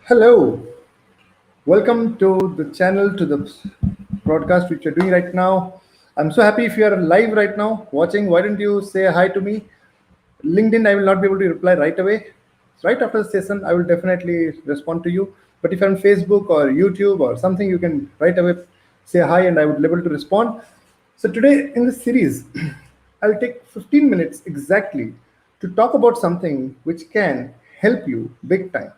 Hello, welcome to the channel, to the broadcast which you're doing right now. I'm so happy if you are live right now watching. Why don't you say hi to me? LinkedIn, I will not be able to reply right away. Right after the session, I will definitely respond to you. But if you're on Facebook or YouTube or something, you can right away say hi and I would be able to respond. So today in this series, I'll take 15 minutes exactly to talk about something which can help you big time.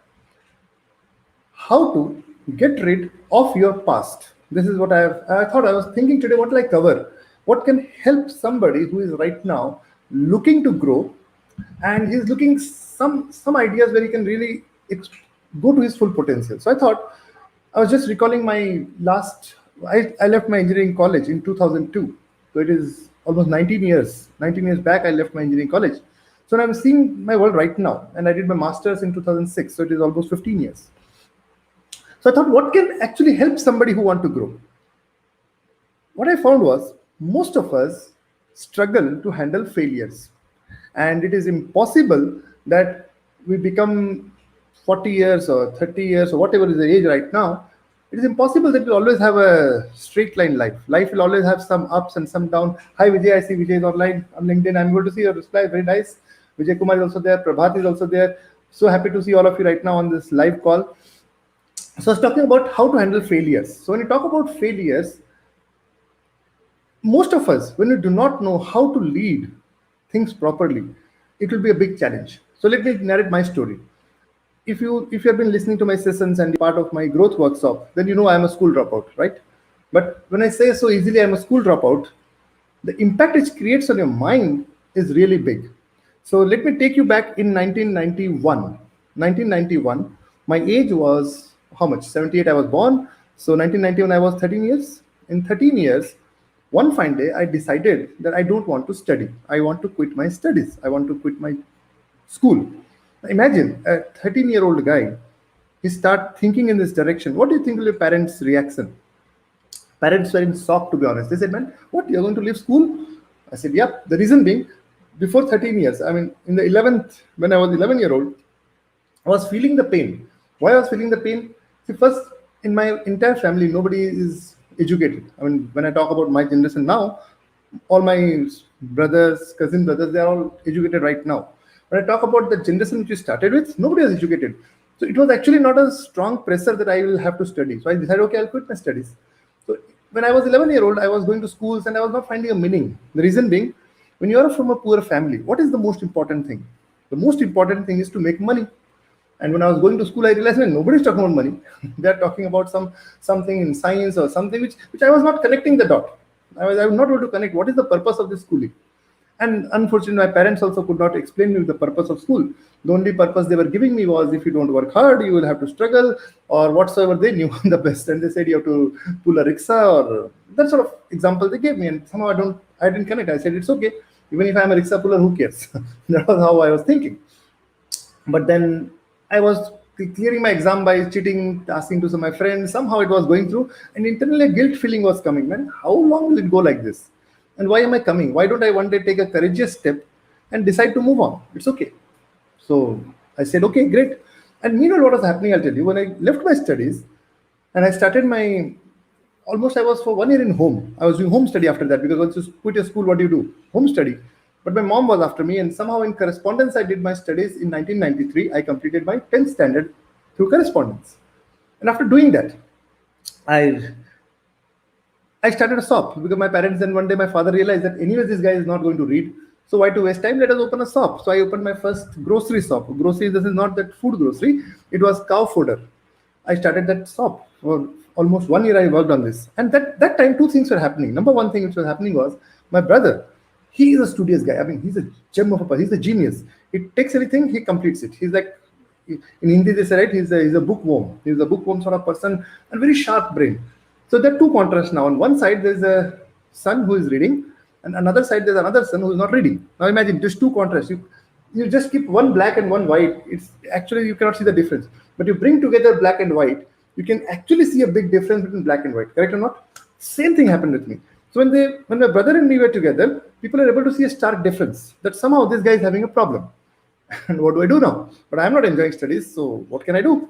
How to get rid of your past. This is what I thought. I was thinking today, what will I cover? What can help somebody who is right now looking to grow, and he's looking some ideas where he can really go to his full potential. So I thought, I was just recalling my last. I left my engineering college in 2002. So it is almost 19 years. 19 years back, I left my engineering college. So I'm seeing my world right now, and I did my master's in 2006. So it is almost 15 years. So I thought, what can actually help somebody who want to grow? What I found was most of us struggle to handle failures, and it is impossible that we become 40 years or 30 years or whatever is the age right now. It is impossible that we always have a straight line life. Life will always have some ups and some downs. Hi Vijay, I see Vijay is online on LinkedIn. I'm going to see your reply. Very nice. Vijay Kumar is also there. Prabhat is also there. So happy to see all of you right now on this live call. So I was talking about how to handle failures. So when you talk about failures, most of us, when we do not know how to lead things properly, it will be a big challenge. So let me narrate my story. If you have been listening to my sessions and part of my growth workshop, then you know I'm a school dropout, right? But when I say so easily I'm a school dropout, the impact it creates on your mind is really big. So let me take you back in 1991. 1991, my age was how much? 78 I was born. So 1991 I was 13 years. In 13 years, one fine day I decided that I don't want to study. I want to quit my studies. I want to quit my school. Imagine a 13-year-old guy, he start thinking in this direction. What do you think will your parents' reaction? Parents were in shock, to be honest. They said, man, what, you're going to leave school? I said, yep. The reason being, before 13 years, I mean, in the 11th, when I was 11-year-old, I was feeling the pain. Why I was feeling the pain? See, first, in my entire family, nobody is educated. I mean, when I talk about my generation now, all my brothers, cousin brothers, they are all educated right now. When I talk about the generation which we started with, nobody was educated. So it was actually not a strong pressure that I will have to study. So I decided, okay, I'll quit my studies. So when I was 11-year-old, I was going to schools and I was not finding a meaning. The reason being, when you are from a poor family, what is the most important thing? The most important thing is to make money. And when I was going to school, I realized, man, nobody's talking about money. They're talking about something in science or something which I was not connecting the dot. I was not able to connect what is the purpose of this schooling. And unfortunately, my parents also could not explain me the purpose of school. The only purpose they were giving me was if you don't work hard, you will have to struggle, or whatsoever they knew the best. And they said you have to pull a rickshaw, or that sort of example they gave me. And somehow I didn't connect. I said it's okay. Even if I'm a rickshaw puller, who cares? That was how I was thinking. But then I was clearing my exam by cheating, asking to some of my friends. Somehow it was going through, and internally a guilt feeling was coming. Man, how long will it go like this? And why am I coming? Why don't I one day take a courageous step and decide to move on? It's okay. So I said, okay, great. And meanwhile, what was happening, I'll tell you, when I left my studies and I started my almost I was for 1 year in home. I was doing home study after that because once you quit your school, what do you do? Home study. But my mom was after me, and somehow in correspondence, I did my studies in 1993. I completed my 10th standard through correspondence. And after doing that, I I started a shop because my parents, then one day my father realized that anyway this guy is not going to read. So why to waste time? Let us open a shop. So I opened my first grocery shop. Grocery, this is not that food grocery. It was cow fodder. I started that shop for almost 1 year. I worked on this, and that time two things were happening. Number one thing which was happening was my brother. He is a studious guy. I mean, he's a gem of a person. He's a genius. He takes anything, he completes it. He's like in Hindi they say, right? He's a bookworm. He's a bookworm sort of person and very sharp brain. So there are two contrasts now. On one side there's a son who is reading, and another side there's another son who is not reading. Now imagine just two contrasts. You just keep one black and one white. It's actually you cannot see the difference. But you bring together black and white, you can actually see a big difference between black and white. Correct or not? Same thing happened with me. So when my brother and me were together, people are able to see a stark difference that somehow this guy is having a problem. And what do I do now? But I'm not enjoying studies, so what can I do?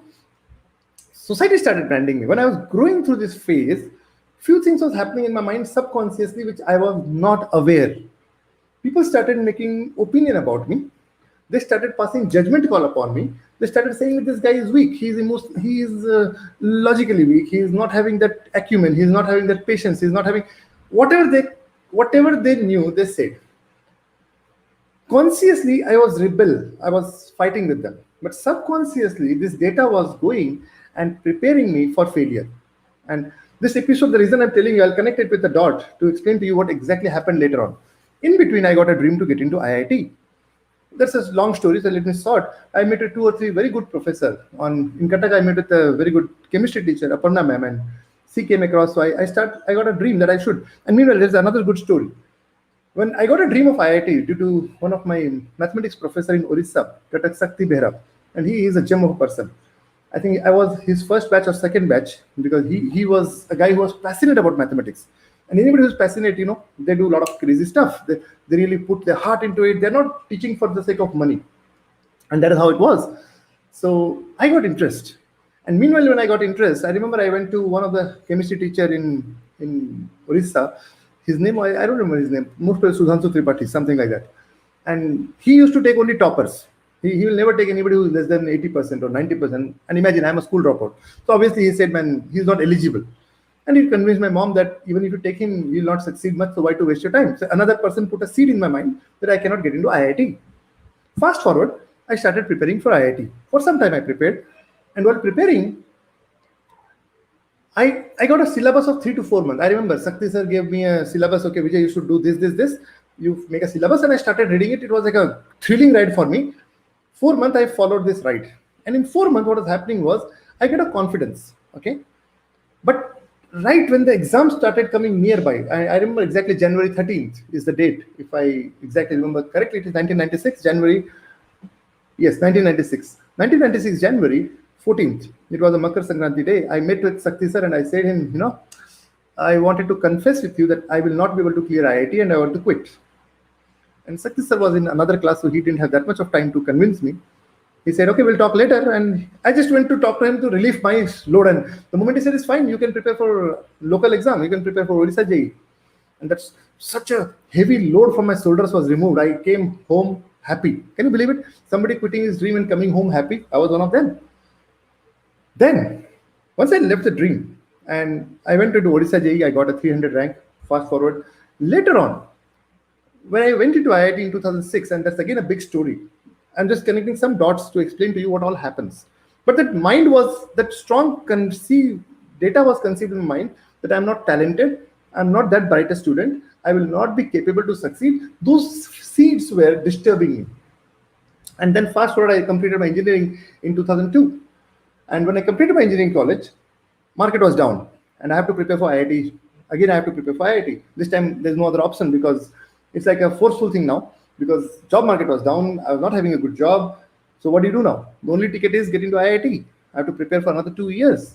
Society started branding me. When I was growing through this phase, few things was happening in my mind subconsciously which I was not aware. People started making opinion about me. They started passing judgment call upon me. They started saying that this guy is weak. He is logically weak. He is not having that acumen. He is not having that patience. He is not having whatever they knew. They said consciously I was rebel. I was fighting with them, but subconsciously this data was going and preparing me for failure. And this episode, the reason I'm telling you, I'll connect it with the dot to explain to you what exactly happened later on. In between, I got a dream to get into IIT. That's a long story, so let me short. I met with two or three very good professor. In Kataka, I met with a very good chemistry teacher, Aparna ma'am, and she came across. So I got a dream that I should. And meanwhile, there's another good story. When I got a dream of IIT due to one of my mathematics professor in Orissa, Katak Sakti Behra, and he is a gem of a person. I think I was his first batch or second batch because he was a guy who was passionate about mathematics. And anybody who's passionate, they do a lot of crazy stuff. They really put their heart into it. They're not teaching for the sake of money. And that is how it was. So I got interest. And meanwhile, when I got interest, I remember I went to one of the chemistry teacher in Orissa. His name, I don't remember his name, most probably Sudhanshu Tripathi, something like that. And he used to take only toppers. He will never take anybody who's less than 80% or 90%. And imagine, I'm a school dropout. So obviously he said, man, he's not eligible. And he convinced my mom that even if you take him, you'll not succeed much, so why to waste your time? So another person put a seed in my mind that I cannot get into IIT. Fast forward, I started preparing for IIT. For some time I prepared. And while preparing, I got a syllabus of 3 to 4 months. I remember Sakti sir gave me a syllabus. Okay, Vijay, you should do this. You make a syllabus, and I started reading it. It was like a thrilling ride for me. 4 months I followed this ride. And in 4 months, what was happening was I get a confidence. Okay. But right when the exam started coming nearby, I remember exactly January 13th is the date. If I exactly remember correctly, it is 1996, January. Yes, 1996. 1996, January 14th. It was a Makar Sankranti day. I met with Sakti sir and I said him, I wanted to confess with you that I will not be able to clear IIT and I want to quit. And Sakti sir was in another class, so he didn't have that much of time to convince me. He said, okay, we'll talk later. And I just went to talk to him to relieve my load. And the moment he said, it's fine, you can prepare for local exam. You can prepare for Odisha JEE. And that's such a heavy load from my shoulders was removed. I came home happy. Can you believe it? Somebody quitting his dream and coming home happy. I was one of them. Then, once I left the dream and I went to do Odisha JEE, I got a 300 rank. Fast forward. Later on, when I went into IIT in 2006, and that's again a big story, I'm just connecting some dots to explain to you what all happens. But that strong data was conceived in my mind that I'm not talented, I'm not that bright a student, I will not be capable to succeed. Those seeds were disturbing me. And then fast forward, I completed my engineering in 2002. And when I completed my engineering college, market was down and I have to prepare for IIT. Again, I have to prepare for IIT. This time there's no other option because it's like a forceful thing now because job market was down. I was not having a good job. So what do you do now? The only ticket is get into IIT. I have to prepare for another 2 years.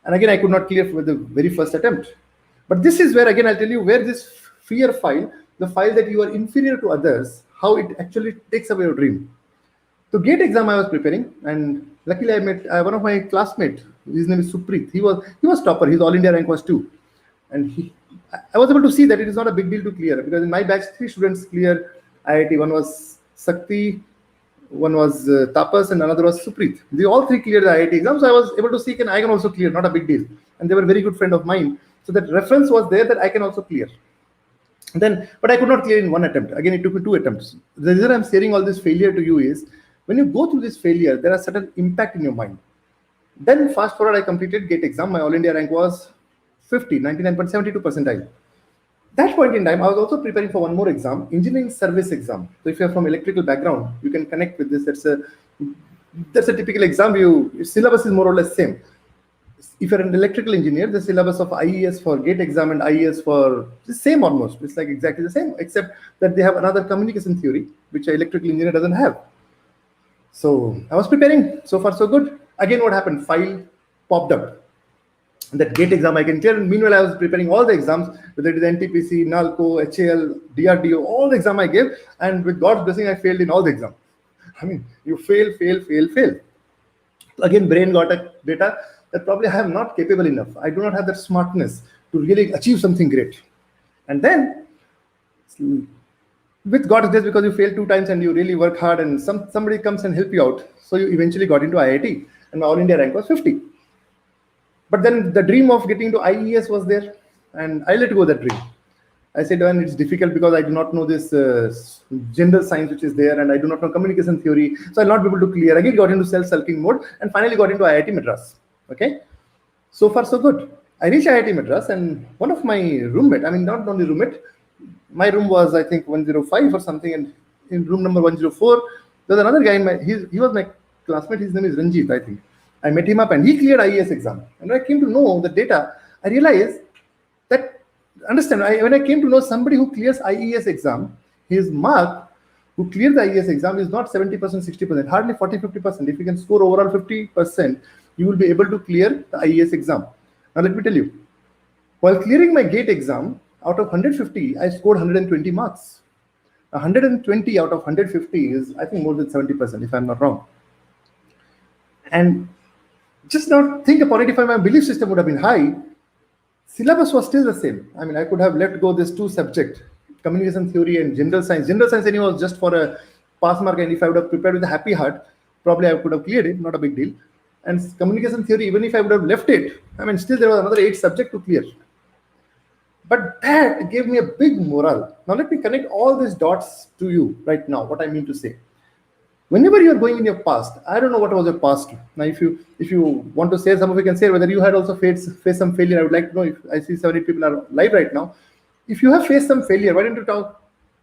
And again, I could not clear with the very first attempt. But this is where, again, I'll tell you where this fear file, the file that you are inferior to others, how it actually takes away your dream. So GATE exam I was preparing, and luckily I met one of my classmates. His name is Supreet. He was topper. His all India rank was 2, and I was able to see that it is not a big deal to clear because in my batch 3 students cleared IIT. One was Sakti, one was Tapas, and another was Supreet. They all 3 cleared the IIT exam, so I was able to see I can also clear. Not a big deal, and they were a very good friend of mine. So that reference was there that I can also clear. But I could not clear in 1 attempt. Again, it took me 2 attempts. The reason I'm sharing all this failure to you is when you go through this failure, there are certain impact in your mind. Then fast forward, I completed GATE exam. My all India rank was 50, 99.72 percentile. That point in time, I was also preparing for one more exam, engineering service exam. So if you're from electrical background, you can connect with this. That's a typical exam. Your syllabus is more or less same. If you're an electrical engineer, the syllabus of IES for GATE exam and IES for the same almost. It's like exactly the same, except that they have another communication theory, which an electrical engineer doesn't have. So I was preparing, so far so good. Again, what happened? File popped up. That GATE exam I can clear. And meanwhile, I was preparing all the exams, whether it is NTPC, NALCO, HAL, DRDO, all the exam I gave. And with God's blessing, I failed in all the exams. I mean, you fail. Again, brain got a data that probably I am not capable enough. I do not have that smartness to really achieve something great. And then, with God's grace, because you failed 2 times and you really work hard, and somebody comes and help you out, so you eventually got into IIT, and my all India rank was 50. But then the dream of getting to IES was there, and I let go that dream. I said, "Man, it's difficult because I do not know this general science which is there, and I do not know communication theory, so I'll not be able to clear." Again, got into self-sulking mode, and finally got into IIT Madras. Okay, so far so good. I reached IIT Madras, and one of my roommate, I mean, not only roommate, my room was, I think, 105 or something, and in room number 104, there's another guy. He was my classmate. His name is Ranjit, I think. I met him up, and he cleared IES exam. And when I came to know the data, I realized that, understand, when I came to know somebody who clears IES exam, his mark, who cleared the IES exam, is not 70%, 60%, hardly 40, 50%. If you can score overall 50%, you will be able to clear the IES exam. Now, let me tell you, while clearing my GATE exam, out of 150, I scored 120 marks. 120 out of 150 is, I think, more than 70%, if I'm not wrong. And just now think upon it, if my belief system would have been high, syllabus was still the same. I mean, I could have let go these two subjects, communication theory and general science. General science anyway was just for a pass mark, and if I would have prepared with a happy heart, probably I could have cleared it, not a big deal. And communication theory, even if I would have left it, I mean, still there was another 8 subjects to clear. But that gave me a big morale. Now let me connect all these dots to you right now, what I mean to say. Whenever you are going in your past, I don't know what was your past. Now, if you want to say, some of you can say whether you had also faced some failure. I would like to know. If I see 70 people are live right now, if you have faced some failure, why don't you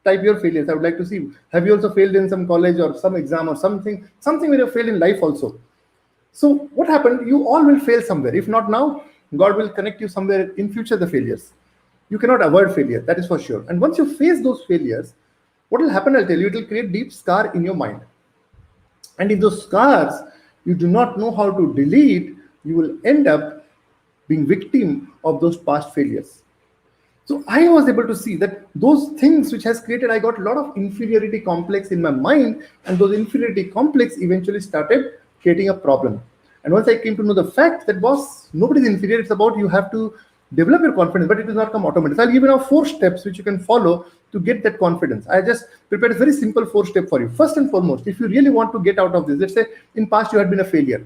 type your failures? I would like to see. Have you also failed in some college or some exam or something where you failed in life also? So what happened? You all will fail somewhere. If not now, God will connect you somewhere in future, the failures. You cannot avoid failure, that is for sure. And once you face those failures, what will happen, I'll tell you, it will create deep scar in your mind. And if those scars you do not know how to delete, you will end up being victim of those past failures. So I was able to see that those things which has created, I got a lot of inferiority complex in my mind, and those inferiority complex eventually started creating a problem. And once I came to know the fact that, boss, nobody's inferior, it's about you have to develop your confidence, but it will not come automatically. So I'll give you now 4 steps which you can follow to get that confidence. I just prepared a very simple 4 step for you. First and foremost, if you really want to get out of this, let's say in past you had been a failure.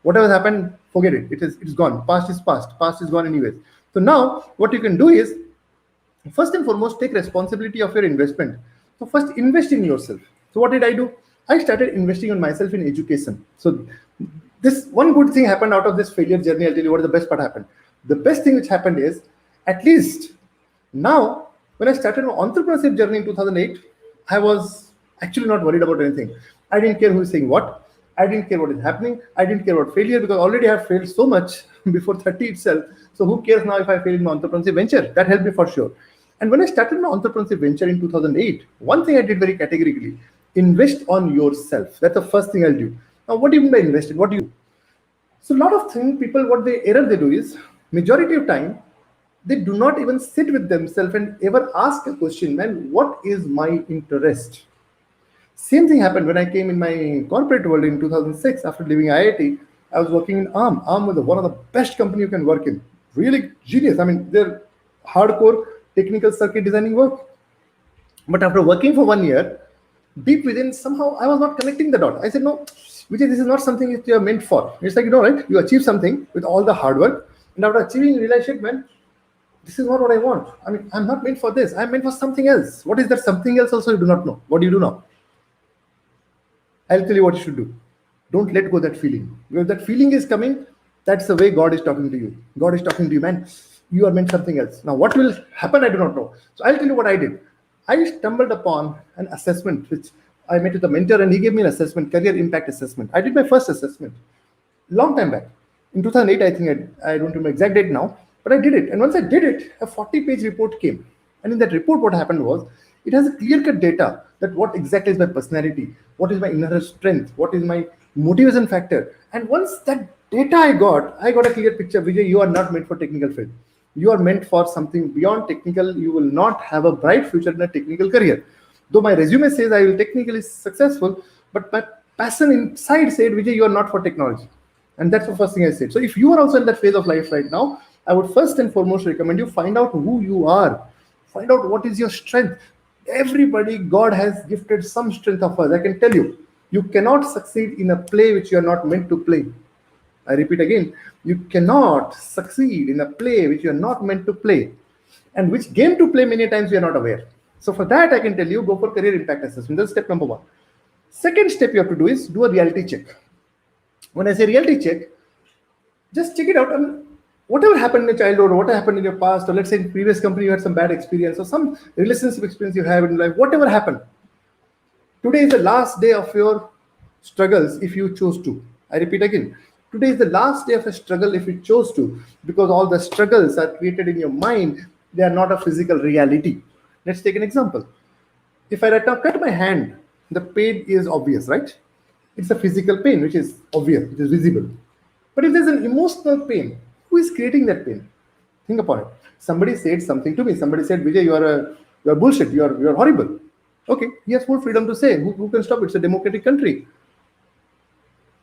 Whatever happened, forget it. It's gone. Past is past. Past is gone anyways. So now what you can do is, first and foremost, take responsibility of your investment. So first, invest in yourself. So what did I do? I started investing on myself in education. So this one good thing happened out of this failure journey. I'll tell you what the best part happened. The best thing which happened is, at least now, when I started my entrepreneurship journey in 2008, I was actually not worried about anything. I didn't care who is saying what. I didn't care what is happening. I didn't care about failure, because already I have failed so much before 30 itself. So who cares now if I fail in my entrepreneurship venture? That helped me for sure. And when I started my entrepreneurship venture in 2008, one thing I did very categorically: invest on yourself. That's the first thing I'll do. Now, what do you mean by investing? What do you do? So a lot of things, people, what the error they do is, majority of time, they do not even sit with themselves and ever ask a question, man, what is my interest? Same thing happened when I came in my corporate world in 2006 after leaving IIT. I was working in ARM. ARM was one of the best company you can work in. Really genius. I mean, they're hardcore technical circuit designing work. But after working for 1 year, deep within, somehow I was not connecting the dot. I said, no, Vijay, this is not something that you are meant for. It's like, right? You achieve something with all the hard work, and after achieving, you realize, shit, man, this is not what I want. I mean, I'm not meant for this. I'm meant for something else. What is that something else also you do not know? What do you do now? I'll tell you what you should do. Don't let go of that feeling. Because that feeling is coming, that's the way God is talking to you. God is talking to you, man, you are meant for something else. Now, what will happen, I do not know. So I'll tell you what I did. I stumbled upon an assessment, which I met with a mentor, and he gave me an assessment, career impact assessment. I did my first assessment long time back. In 2008, I think, I don't remember exact date now, but I did it. And once I did it, a 40-page report came. And in that report, what happened was, it has a clear-cut data that what exactly is my personality, what is my inner strength, what is my motivation factor. And once that data I got a clear picture. Vijay, you are not meant for technical field. You are meant for something beyond technical. You will not have a bright future in a technical career. Though my resume says I will technically successful, but my passion inside said, Vijay, you are not for technology. And that's the first thing I said. So if you are also in that phase of life right now, I would first and foremost recommend you find out who you are. Find out what is your strength. Everybody, God has gifted some strength of us. I can tell you, you cannot succeed in a play which you are not meant to play. I repeat again, you cannot succeed in a play which you are not meant to play. And which game to play many times we are not aware. So for that, I can tell you, go for career impact assessment. That's step number one. Second step you have to do is do a reality check. When I say reality check, just check it out. And whatever happened in your childhood, or what happened in your past, or let's say in previous company you had some bad experience, or some relationship experience you have in life, whatever happened, today is the last day of your struggles if you choose to. I repeat again. Today is the last day of a struggle if you chose to, because all the struggles are created in your mind. They are not a physical reality. Let's take an example. If I right now cut my hand, the pain is obvious, right? It's a physical pain, which is obvious, which is visible. But if there's an emotional pain, who is creating that pain? Think upon it. Somebody said something to me. Somebody said, Vijay, you are bullshit. You are horrible. Okay, he has full freedom to say. Who can stop it? It's a democratic country.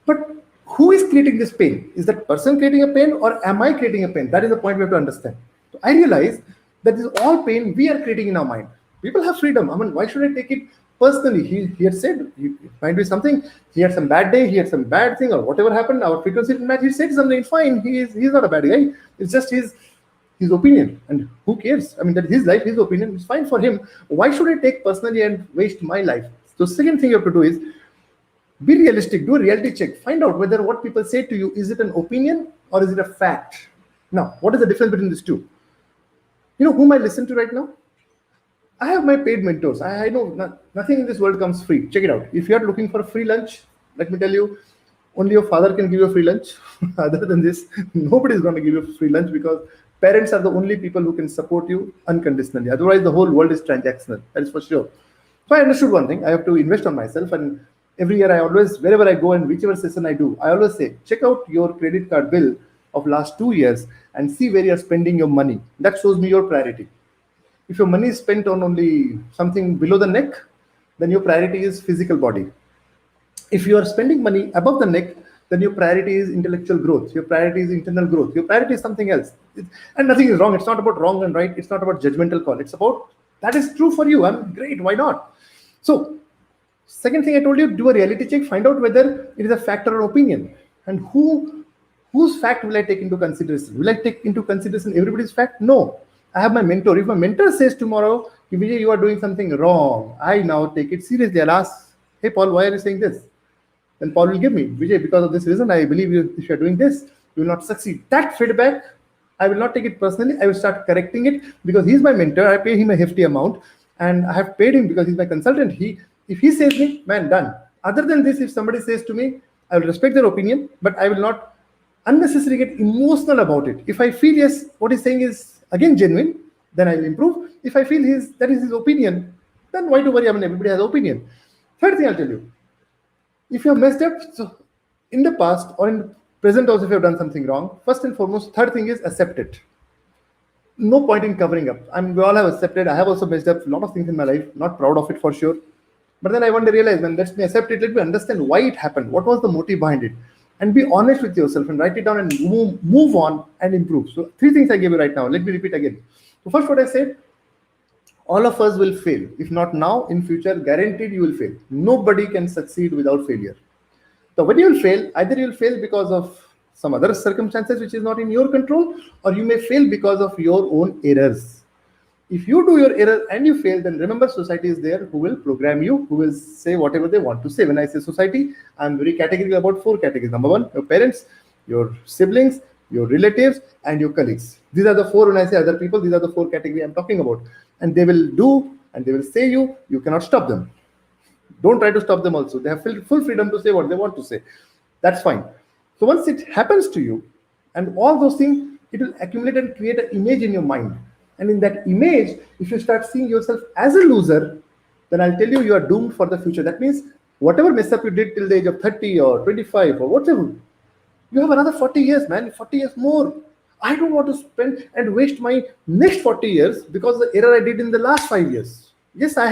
But who is creating this pain? Is that person creating a pain, or am I creating a pain? That is the point we have to understand. So I realize that this all pain we are creating in our mind. People have freedom. I mean, why should I take it personally? He had said it might be something. He had some bad day. He had some bad thing, or whatever happened. Our frequency didn't match. He said something. Fine. He's not a bad guy. It's just his opinion, and who cares? I mean, that his life, his opinion. It's fine for him. Why should I take personally and waste my life? So second thing you have to do is be realistic. Do a reality check. Find out whether what people say to you, is it an opinion or is it a fact? Now, what is the difference between these two? You know whom I listen to right now? I have my paid mentors. I know nothing in this world comes free. Check it out. If you are looking for a free lunch, let me tell you, only your father can give you a free lunch. Other than this, nobody is going to give you a free lunch, because parents are the only people who can support you unconditionally. Otherwise, the whole world is transactional. That is for sure. So I understood one thing. I have to invest on myself. And every year I always, wherever I go and whichever session I do, I always say, check out your credit card bill of last 2 years and see where you're spending your money. That shows me your priority. If your money is spent on only something below the neck, then your priority is physical body. If you are spending money above the neck, then your priority is intellectual growth. Your priority is internal growth. Your priority is something else. And nothing is wrong. It's not about wrong and right. It's not about judgmental call. It's about that is true for you. I'm great. Why not? So, second thing I told you, do a reality check. Find out whether it is a fact or an opinion. And whose fact will I take into consideration? Will I take into consideration everybody's fact? No. I have my mentor. If my mentor says tomorrow, Vijay, you are doing something wrong, I now take it seriously. I'll ask, hey, Paul, why are you saying this? Then Paul will give me, Vijay, because of this reason, I believe if you're doing this, you will not succeed. That feedback, I will not take it personally. I will start correcting it, because he's my mentor. I pay him a hefty amount, and I have paid him because he's my consultant. If he says me, man, done. Other than this, if somebody says to me, I will respect their opinion, but I will not unnecessarily get emotional about it. If I feel, yes, what he's saying is again genuine, then I will improve. If I feel that is his opinion, then why to worry? I mean, everybody has opinion. Third thing I'll tell you, if you have messed up, so in the past or in the present also, if you have done something wrong, first and foremost, third thing is accept it. No point in covering up. We all have accepted. I have also messed up a lot of things in my life. Not proud of it for sure. But then I want to realize, when let me accept it, let me understand why it happened. What was the motive behind it? And be honest with yourself and write it down and move on and improve. So 3 things I gave you right now. Let me repeat again. So first, what I said, all of us will fail. If not now, in future, guaranteed you will fail. Nobody can succeed without failure. So when you will fail, either you will fail because of some other circumstances which is not in your control, or you may fail because of your own errors. If you do your error and you fail, then remember, society is there who will program you, who will say whatever they want to say. When I say society, I'm very categorical about 4 categories. Number 1, your parents, your siblings, your relatives, and your colleagues. These are the 4. When I say other people, these are the 4 categories I'm talking about. And they will do and they will say you cannot stop them. Don't try to stop them also. They have full freedom to say what they want to say. That's fine. So once it happens to you, and all those things, it will accumulate and create an image in your mind. And in that image, if you start seeing yourself as a loser, then I'll tell you, you are doomed for the future. That means whatever mess up you did till the age of 30 or 25 or whatever, you have another 40 years, man, 40 years more. I don't want to spend and waste my next 40 years because of the error I did in the last 5 years. Yes, I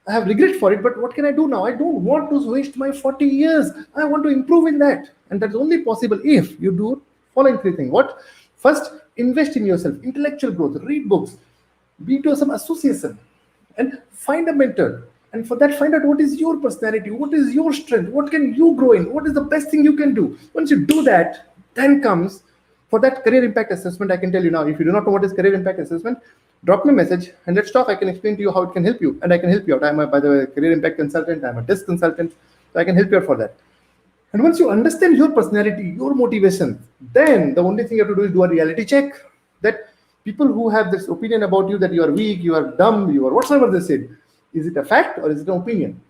I have regret for it, but what can I do now? I don't want to waste my 40 years. I want to improve in that. And that's only possible if you do following three things. What? First, invest in yourself, intellectual growth, read books, be to some association, and find a mentor. And for that, find out what is your personality, what is your strength, what can you grow in, what is the best thing you can do. Once you do that, then comes for that career impact assessment. I can tell you now, if you do not know what is career impact assessment, drop me a message and let's talk. I can explain to you how it can help you, and I can help you out. I'm a, by the way, career impact consultant. I'm a desk consultant, so I can help you out for that. And once you understand your personality, your motivation, then the only thing you have to do is do a reality check. That people who have this opinion about you that you are weak, you are dumb, you are whatsoever they said, is it a fact or is it an opinion?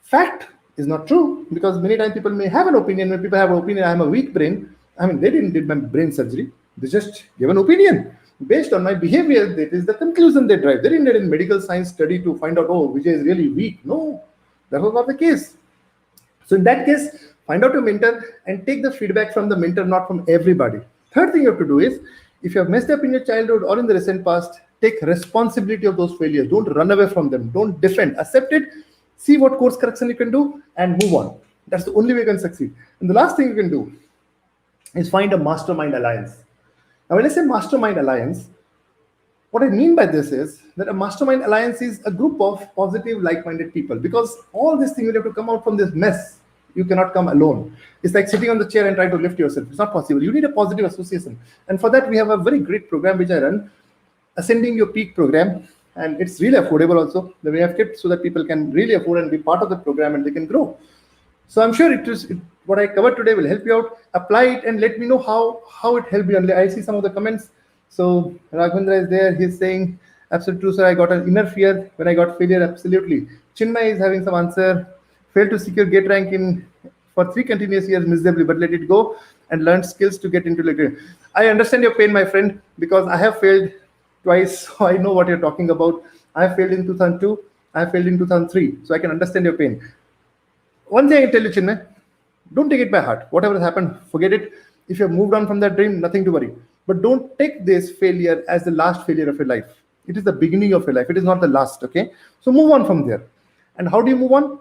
Fact is not true, because many times people may have an opinion. When people have an opinion, I am a weak brain. I mean, they didn't did my brain surgery. They just give an opinion based on my behavior. That is the conclusion they drive. They didn't need a medical science study to find out, oh, Vijay is really weak. No, that was not the case. So in that case, find out your mentor and take the feedback from the mentor, not from everybody. Third thing you have to do is, if you have messed up in your childhood or in the recent past, take responsibility of those failures. Don't run away from them. Don't defend. Accept it. See what course correction you can do and move on. That's the only way you can succeed. And the last thing you can do is find a mastermind alliance. Now, when I say mastermind alliance, what I mean by this is that a mastermind alliance is a group of positive, like-minded people, because all these things will have to come out from this mess. You cannot come alone. It's like sitting on the chair and trying to lift yourself. It's not possible. You need a positive association. And for that, we have a very great program which I run, Ascending Your Peak program. And it's really affordable also. We have kept so that people can really afford and be part of the program and they can grow. So I'm sure what I covered today will help you out. Apply it and let me know how it helped you. And I see some of the comments. So Raghavendra is there. He's saying, absolutely true, sir. I got an inner fear when I got failure. Absolutely. Chinmay is having some answer. Failed to secure gate rank for 3 continuous years miserably, but let it go and learn skills to get into later. I understand your pain, my friend, because I have failed twice. So I know what you're talking about. I failed in 2002. I failed in 2003. So I can understand your pain. One thing I can tell you, Chinmay, don't take it by heart. Whatever has happened, forget it. If you have moved on from that dream, nothing to worry. But don't take this failure as the last failure of your life. It is the beginning of your life. It is not the last, okay? So move on from there. And how do you move on?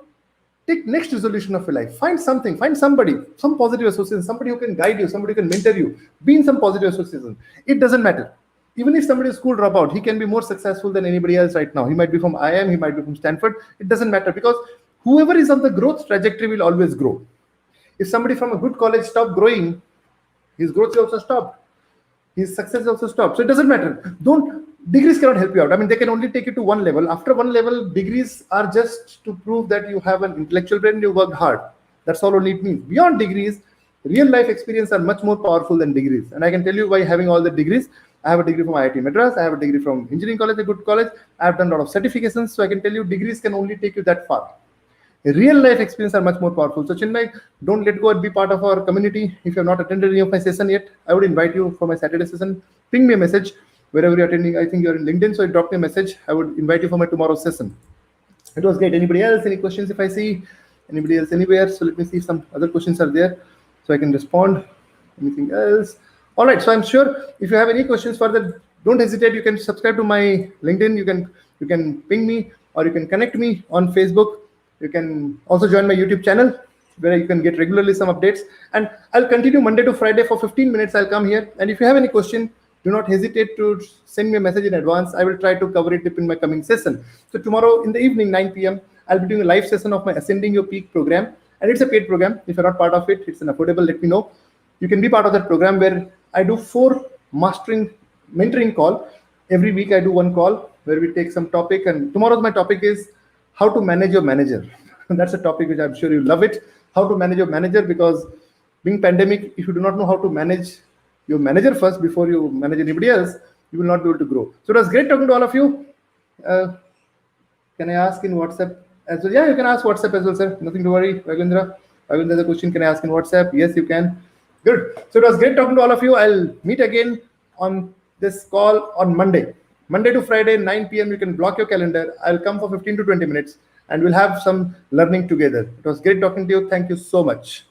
Take next resolution of your life. Find something, find somebody, some positive association, somebody who can guide you, somebody who can mentor you. Be in some positive association. It doesn't matter. Even if somebody is school dropout, he can be more successful than anybody else right now. He might be from IIM, he might be from Stanford. It doesn't matter, because whoever is on the growth trajectory will always grow. If somebody from a good college stopped growing, his growth will also stop. His success also stops. So it doesn't matter. Degrees cannot help you out. I mean, they can only take you to one level. After one level, degrees are just to prove that you have an intellectual brain, you worked hard. That's all only it means. Beyond degrees, real life experience are much more powerful than degrees. And I can tell you, by having all the degrees, I have a degree from IIT Madras, I have a degree from engineering college, a good college. I have done a lot of certifications. So I can tell you, degrees can only take you that far. Real life experience are much more powerful. So Chinmay, don't let go and be part of our community. If you have not attended any of my session yet, I would invite you for my Saturday session. Ping me a message wherever you're attending. I think you're in LinkedIn, so drop me a message. I would invite you for my tomorrow's session. It was great. Anybody else? Any questions if I see? Anybody else anywhere? So let me see if some other questions are there so I can respond. Anything else? All right. So I'm sure if you have any questions further, don't hesitate. You can subscribe to my LinkedIn. You can ping me, or you can connect me on Facebook. You can also join my YouTube channel, where you can get regularly some updates. And I'll continue Monday to Friday for 15 minutes. I'll come here. And if you have any question, do not hesitate to send me a message in advance. I will try to cover it in my coming session. So tomorrow in the evening, 9 p.m., I'll be doing a live session of my Ascending Your Peak program. And it's a paid program. If you're not part of it, it's an affordable, let me know. You can be part of that program, where I do 4 mentoring call. Every week I do 1 call where we take some topic. And tomorrow's my topic is how to manage your manager. That's a topic which I'm sure you love it. How to manage your manager, because being pandemic, if you do not know how to manage your manager first before you manage anybody else, you will not be able to grow. So it was great talking to all of you. Can I ask in WhatsApp as well? Yeah, you can ask WhatsApp as well, sir. Nothing to worry. Ravindra, there's a question. Can I ask in WhatsApp? Yes, you can. Good. So it was great talking to all of you. I'll meet again on this call on Monday. Monday to Friday, 9 p.m. You can block your calendar. I'll come for 15 to 20 minutes and we'll have some learning together. It was great talking to you. Thank you so much.